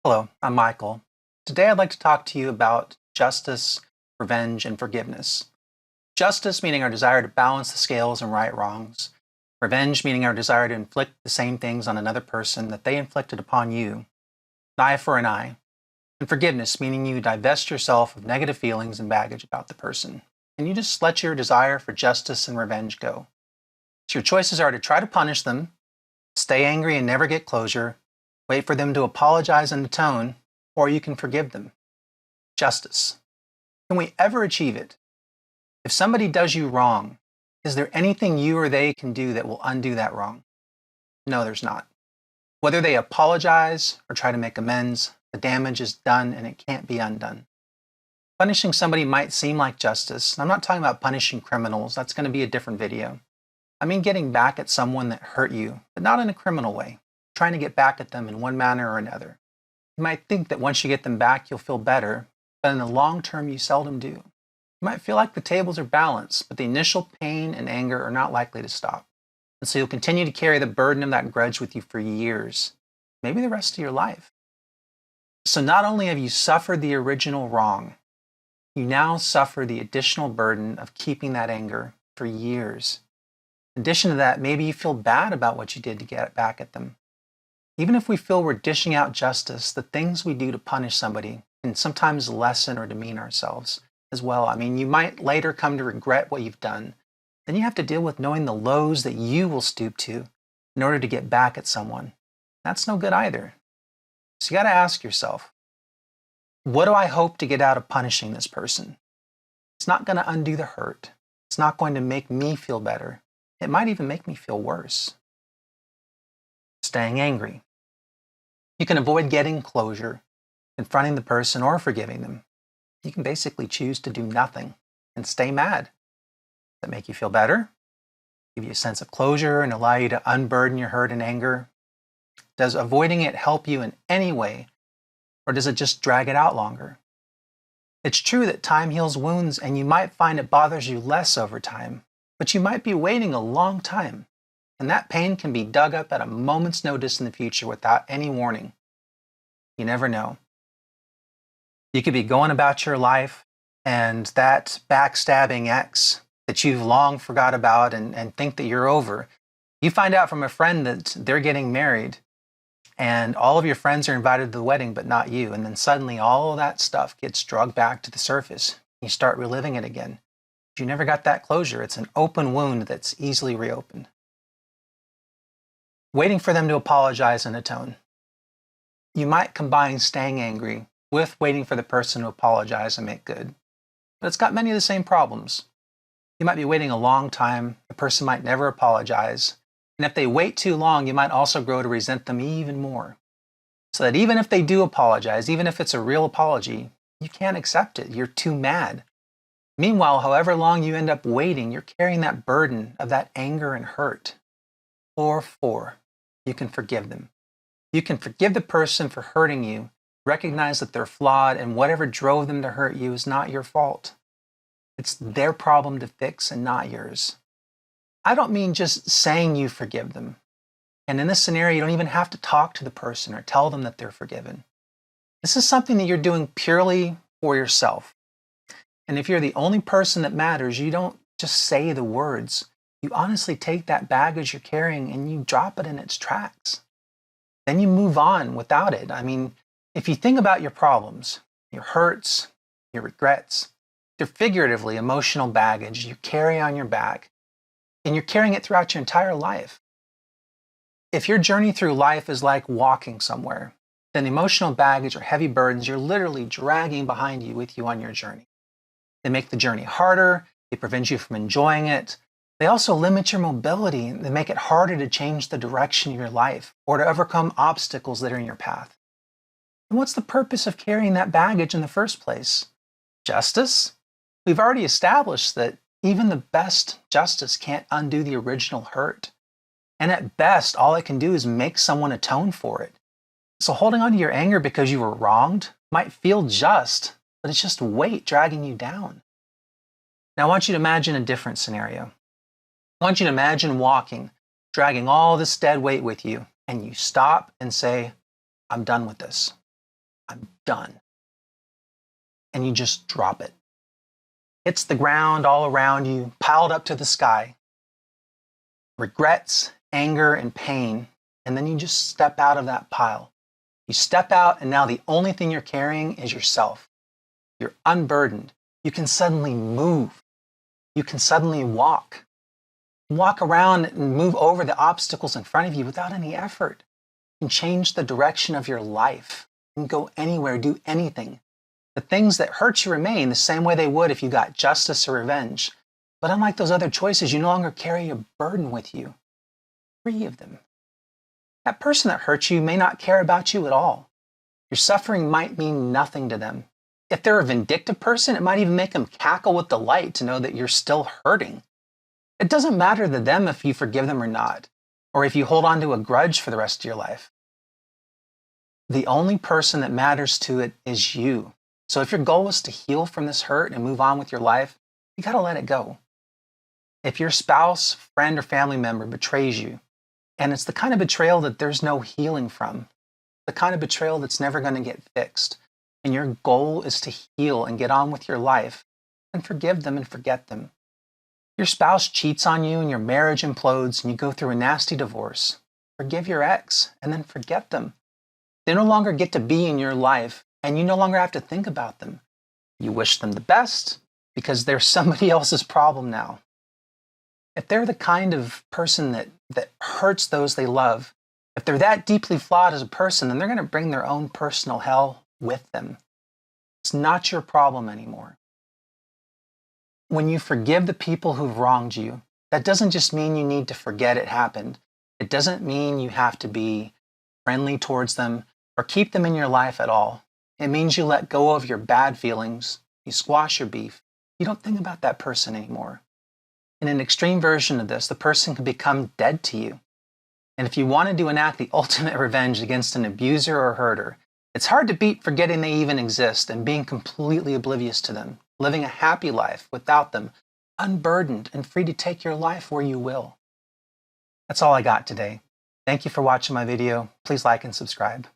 Hello, I'm Michael. Today I'd like to talk to you about justice, revenge, and forgiveness. Justice meaning our desire to balance the scales and right wrongs. Revenge meaning our desire to inflict the same things on another person that they inflicted upon you, an eye for an eye. And forgiveness meaning you divest yourself of negative feelings and baggage about the person. And you just let your desire for justice and revenge go. So your choices are to try to punish them, stay angry and never get closure, wait for them to apologize and atone, or you can forgive them. Justice. Can we ever achieve it? If somebody does you wrong, is there anything you or they can do that will undo that wrong? No, there's not. Whether they apologize or try to make amends, the damage is done and it can't be undone. Punishing somebody might seem like justice. I'm not talking about punishing criminals. That's going to be a different video. I mean getting back at someone that hurt you, but not in a criminal way. Trying to get back at them in one manner or another. You might think that once you get them back, you'll feel better, but in the long term, you seldom do. You might feel like the tables are balanced, but the initial pain and anger are not likely to stop. And so you'll continue to carry the burden of that grudge with you for years, maybe the rest of your life. So not only have you suffered the original wrong, you now suffer the additional burden of keeping that anger for years. In addition to that, maybe you feel bad about what you did to get back at them. Even if we feel we're dishing out justice, the things we do to punish somebody can sometimes lessen or demean ourselves as well. I mean, you might later come to regret what you've done. Then you have to deal with knowing the lows that you will stoop to in order to get back at someone. That's no good either. So you got to ask yourself, what do I hope to get out of punishing this person? It's not going to undo the hurt. It's not going to make me feel better. It might even make me feel worse. Staying angry. You can avoid getting closure, confronting the person, or forgiving them. You can basically choose to do nothing and stay mad. Does that make you feel better? Give you a sense of closure and allow you to unburden your hurt and anger? Does avoiding it help you in any way, or does it just drag it out longer? It's true that time heals wounds, and you might find it bothers you less over time, but you might be waiting a long time. And that pain can be dug up at a moment's notice in the future without any warning. You never know. You could be going about your life and that backstabbing ex that you've long forgot about and think that you're over, you find out from a friend that they're getting married and all of your friends are invited to the wedding but not you. And then suddenly all of that stuff gets dragged back to the surface. You start reliving it again. You never got that closure. It's an open wound that's easily reopened. Waiting for them to apologize and atone. You might combine staying angry with waiting for the person to apologize and make good. But it's got many of the same problems. You might be waiting a long time, the person might never apologize, and if they wait too long, you might also grow to resent them even more. So that even if they do apologize, even if it's a real apology, you can't accept it, you're too mad. Meanwhile, however long you end up waiting, you're carrying that burden of that anger and hurt. Or four, you can forgive them. You can forgive the person for hurting you, recognize that they're flawed, and whatever drove them to hurt you is not your fault. It's their problem to fix and not yours. I don't mean just saying you forgive them. And in this scenario, you don't even have to talk to the person or tell them that they're forgiven. This is something that you're doing purely for yourself. And if you're the only person that matters, you don't just say the words. You honestly take that baggage you're carrying and you drop it in its tracks. Then you move on without it. I mean, if you think about your problems, your hurts, your regrets, they're figuratively emotional baggage you carry on your back, and you're carrying it throughout your entire life. If your journey through life is like walking somewhere, then emotional baggage or heavy burdens you're literally dragging behind you with you on your journey. They make the journey harder, they prevent you from enjoying it. They also limit your mobility and they make it harder to change the direction of your life or to overcome obstacles that are in your path. And what's the purpose of carrying that baggage in the first place? Justice? We've already established that even the best justice can't undo the original hurt. And at best, all it can do is make someone atone for it. So holding on to your anger because you were wronged might feel just, but it's just weight dragging you down. Now I want you to imagine a different scenario. I want you to imagine walking, dragging all this dead weight with you, and you stop and say, I'm done with this. I'm done. And you just drop it. Hits the ground all around you, piled up to the sky. Regrets, anger, and pain. And then you just step out of that pile. You step out, and now the only thing you're carrying is yourself. You're unburdened. You can suddenly move. You can suddenly walk. Walk around and move over the obstacles in front of you without any effort. You can change the direction of your life. You can go anywhere, do anything. The things that hurt you remain the same way they would if you got justice or revenge. But unlike those other choices, you no longer carry a burden with you. Free of them. That person that hurt you may not care about you at all. Your suffering might mean nothing to them. If they're a vindictive person, it might even make them cackle with delight to know that you're still hurting. It doesn't matter to them if you forgive them or not, or if you hold on to a grudge for the rest of your life. The only person that matters to it is you. So if your goal is to heal from this hurt and move on with your life, you got to let it go. If your spouse, friend, or family member betrays you, and it's the kind of betrayal that there's no healing from, the kind of betrayal that's never going to get fixed, and your goal is to heal and get on with your life, then forgive them and forget them. Your spouse cheats on you and your marriage implodes and you go through a nasty divorce. Forgive your ex and then forget them. They no longer get to be in your life and you no longer have to think about them. You wish them the best because they're somebody else's problem now. If they're the kind of person that hurts those they love, if they're that deeply flawed as a person, then they're going to bring their own personal hell with them. It's not your problem anymore. When you forgive the people who've wronged you, that doesn't just mean you need to forget it happened. It doesn't mean you have to be friendly towards them or keep them in your life at all. It means you let go of your bad feelings, you squash your beef, you don't think about that person anymore. In an extreme version of this, the person can become dead to you. And if you wanted to enact the ultimate revenge against an abuser or herder, it's hard to beat forgetting they even exist and being completely oblivious to them, living a happy life without them, unburdened and free to take your life where you will. That's all I got today. Thank you for watching my video. Please like and subscribe.